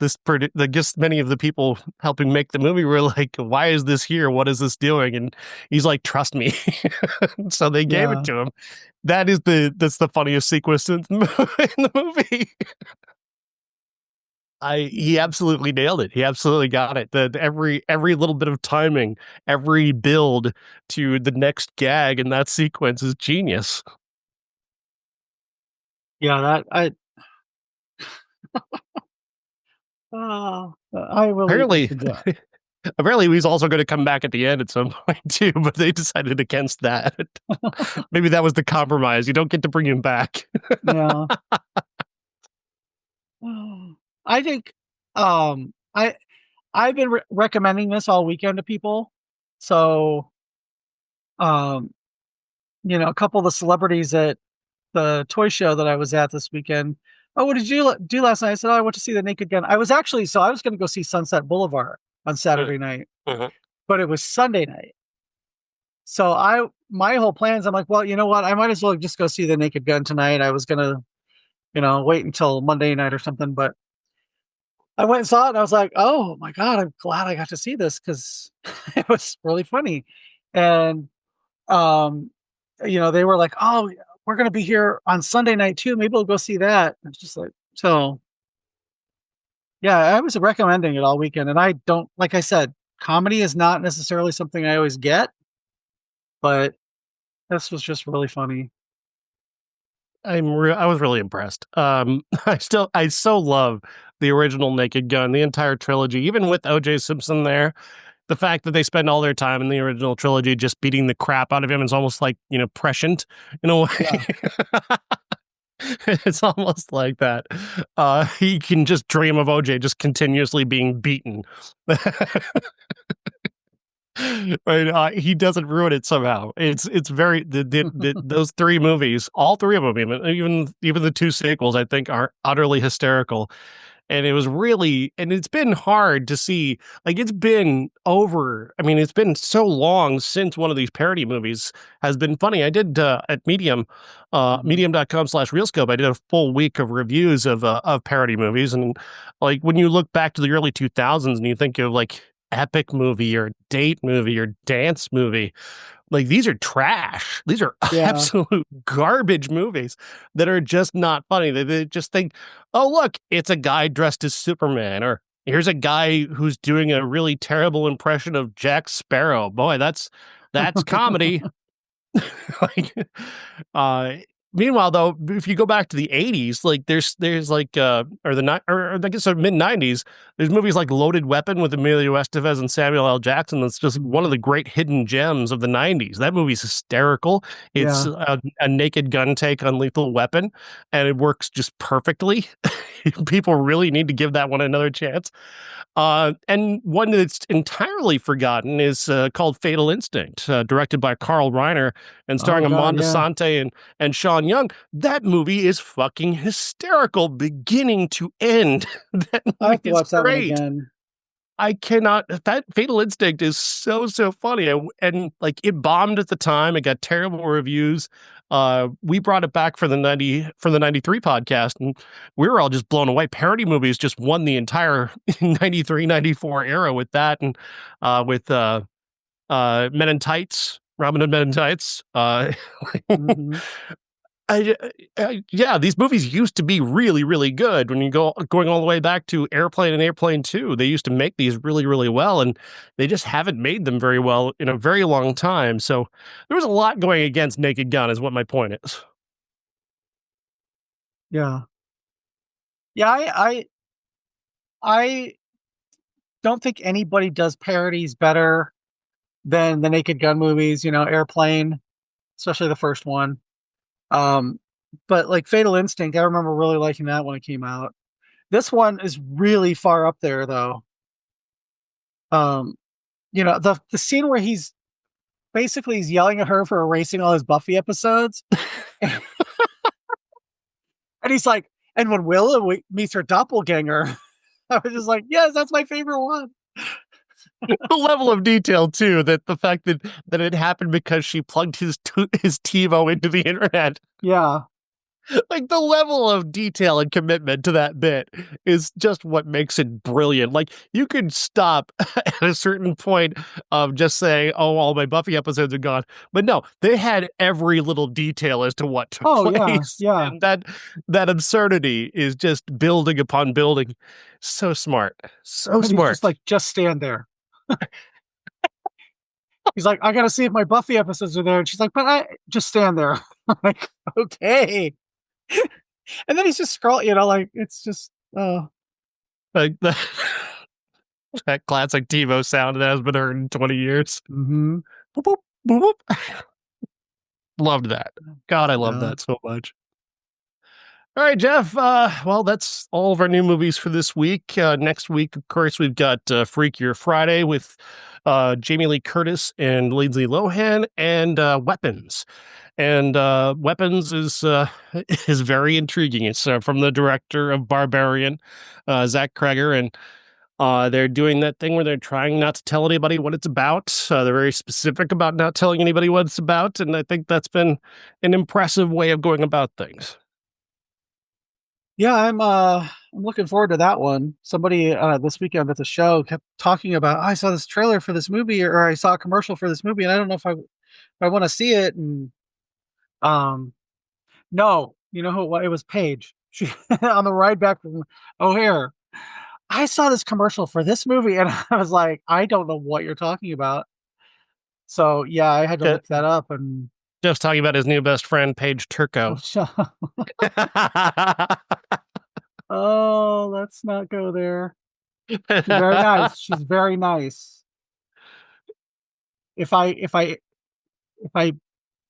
many of the people helping make the movie were like, "Why is this here? What is this doing?" And he's like, "Trust me." So they gave it Yeah. to him. That's the funniest sequence in the movie. He absolutely nailed it. He absolutely got it. Every little bit of timing, every build to the next gag in that sequence is genius. Yeah, that I really just Apparently, enjoy. apparently he's also going to come back at the end at some point too, but they decided against that. Maybe that was the compromise. You don't get to bring him back. Yeah. I think um I I've been recommending this all weekend to people. So, um, a couple of the celebrities at the toy show that I was at this weekend. Oh, what did you do last night? I said, oh, I went to see the Naked Gun. I was actually, so I was going to go see Sunset Boulevard on Saturday night, Mhm. but it was Sunday night. So my whole plans, I'm like, well, you know what? I might as well just go see the Naked Gun tonight. I was going to, wait until Monday night or something, but I went and saw it and I was like, oh my God, I'm glad I got to see this because it was really funny. And um, they were like, "Oh, we're gonna be here on Sunday night too. Maybe we'll go see that." It's just like so. Yeah, I was recommending it all weekend, and I don't like I said, comedy is not necessarily something I always get, but This was just really funny. I was really impressed. I so love the original Naked Gun, the entire trilogy, even with O.J. Simpson there. The fact that they spend all their time in the original trilogy just beating the crap out of him is almost like, prescient in a Yeah. way. It's almost like that. He can just dream of OJ just continuously being beaten. Right, he doesn't ruin it somehow. It's very those three movies, all three of them, even the two sequels, I think, are utterly hysterical. And it was really, and it's been hard to see, like, it's been over. I mean, it's been so long since one of these parody movies has been funny. I did at Mhm. medium.com/realscope, I did a full week of reviews of parody movies. And like, when you look back to the early 2000s and you think of like epic movie or date movie or dance movie, like, these are trash. These are Yeah. absolute garbage movies that are just not funny. They just think, oh, look, it's a guy dressed as Superman, or here's a guy who's doing a really terrible impression of Jack Sparrow. Boy, that's comedy. Like, uh, meanwhile, though, if you go back to the '80s, like there's like or or I guess mid '90s, there's movies like Loaded Weapon with Emilio Estevez and Samuel L. Jackson. That's just one of Mhm. the great hidden gems of the '90s. That movie's hysterical. It's Yeah. a Naked Gun take on Lethal Weapon, and it works just perfectly. People really need to give that one another chance. And one that's entirely forgotten is called Fatal Instinct, directed by Carl Reiner and Oh starring God, Amanda yeah. Sante and Sean Young. That movie is fucking hysterical, beginning to end. That I movie have to is watch that one great. again. I cannot. That Fatal Instinct is so funny, and like, it bombed at the time. It got terrible reviews. We brought it back for the '93 podcast, and we were all just blown away. Parody movies just won the entire '93 '94 era with that, and with Men in Tights, Robin Hood Men in Tights. Mhm. I, yeah, these movies used to be really good. When you going all the way back to Airplane and Airplane 2, they used to make these really well, and they just haven't made them very well in a very long time. So there was a lot going against Naked Gun, is what my point is. Yeah. Yeah, I don't think anybody does parodies better than the Naked Gun movies, Airplane, especially the first one. Um, but like Fatal Instinct, I remember really liking that when it came out. This one is really far up there though. Um, the scene where he's yelling at her for erasing all his Buffy episodes, and he's like, and when Willow meets her doppelganger, I was just like, yes, that's my favorite one. The level of detail too, that the fact that it happened because she plugged his TiVo into the internet. Yeah. Like, the level of detail and commitment to that bit is just what makes it brilliant. Like, you could stop at a certain point of just saying, "Oh, all my Buffy episodes are gone," but no, they had every little detail as to what took Oh yeah, place, yeah. and that absurdity is just building upon building. So smart, so And he's just smart. like, just stand there. He's like, I gotta see if my Buffy episodes are there. And she's like, but I just stand there. I'm like, okay. And then he's just scrolling, like it's just Like that classic TiVo sound that has been heard in 20 years. mhm. Boop, boop, boop, boop. Loved that. God, I love Yeah. that so much. All right, Jeff. Well, that's all of our new movies for this week. Next week, of course, we've got Freakier Friday with Jamie Lee Curtis and Lindsay Lohan, and Weapons. And Weapons is is very intriguing. It's from the director of Barbarian, Zach Kreger, and they're doing that thing where they're trying not to tell anybody what it's about. They're very specific about not telling anybody what it's about, and I think that's been an impressive way of going about things. Yeah, I'm looking forward to that one. Somebody this weekend at the show kept talking about, "Oh, I saw this trailer for this movie, or I saw a commercial for this movie, and I don't know if I want to see it." And um no, you know who it was? Paige. She on the ride back from O'Hare. I saw this commercial for this movie, and I was like, I don't know what you're talking about. So yeah, I had to Uh, look that up, and Jeff's talking about his new best friend, Paige Oh, Turco. oh, let's not go there. She's very nice. She's very nice. If I if I if I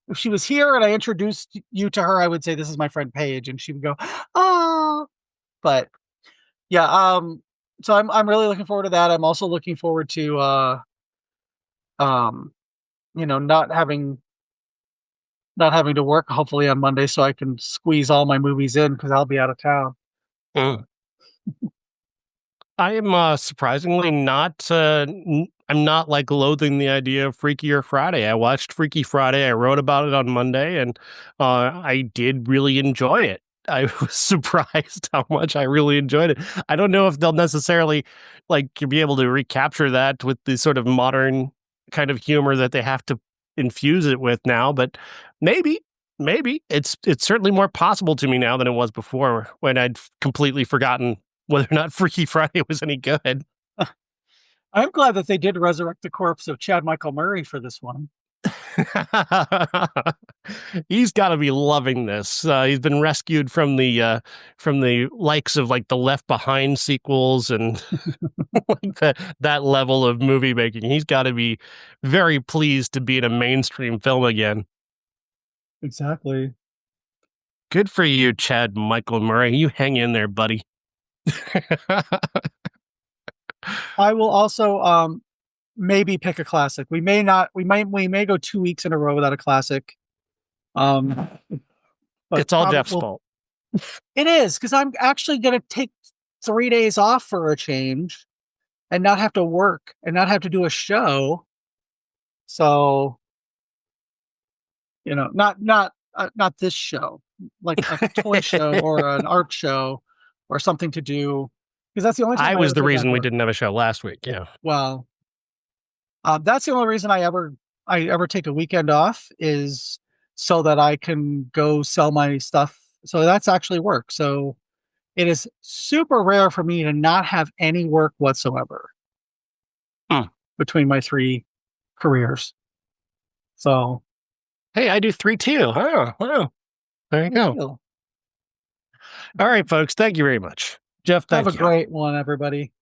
if she was here and I introduced you to her, I would say this is my friend Paige, and she would go, "Oh." But yeah, so I'm really looking forward to that. I'm also looking forward to um, not having to work hopefully on Monday, so I can squeeze all my movies in because I'll be out of town. Mm. I am surprisingly not. I'm not like loathing the idea of Freakier Friday. I watched Freaky Friday. I wrote about it on Monday, and I did really enjoy it. I was surprised how much I really enjoyed it. I don't know if they'll necessarily like be able to recapture that with the sort of modern kind of humor that they have to infuse it with now, but maybe. Maybe it's certainly more possible to me now than it was before when I'd completely forgotten whether or not Freaky Friday was any good. I'm glad that they did resurrect the corpse of Chad Michael Murray for this one. He's got to be loving this. He's been rescued from the likes of like the Left Behind sequels and like that level of movie making. He's got to be very pleased to be in a mainstream film again. Exactly. Good for you, Chad Michael Murray. You hang in there, buddy. I will also maybe pick a classic. We may not. We may go 2 weeks in a row without a classic. Um, but It's all probably Jeff's fault. it is because I'm actually going to take 3 days off for a change and not have to work and not have to do a show. So not this show, like a toy show or an art show or something to do because that's the only time I I was ever the take off reason we work. didn't have a show last week. Yeah. Well, that's the only reason I ever take a weekend off is so that I can go sell my stuff. So that's actually work. So it is super rare for me to not have any work whatsoever Hmm. between my three careers. So Hey, I do 3 too. Oh, wow. There you good go. deal. All right, folks. Thank you very much. Jeff, Have a thank you. great one, everybody.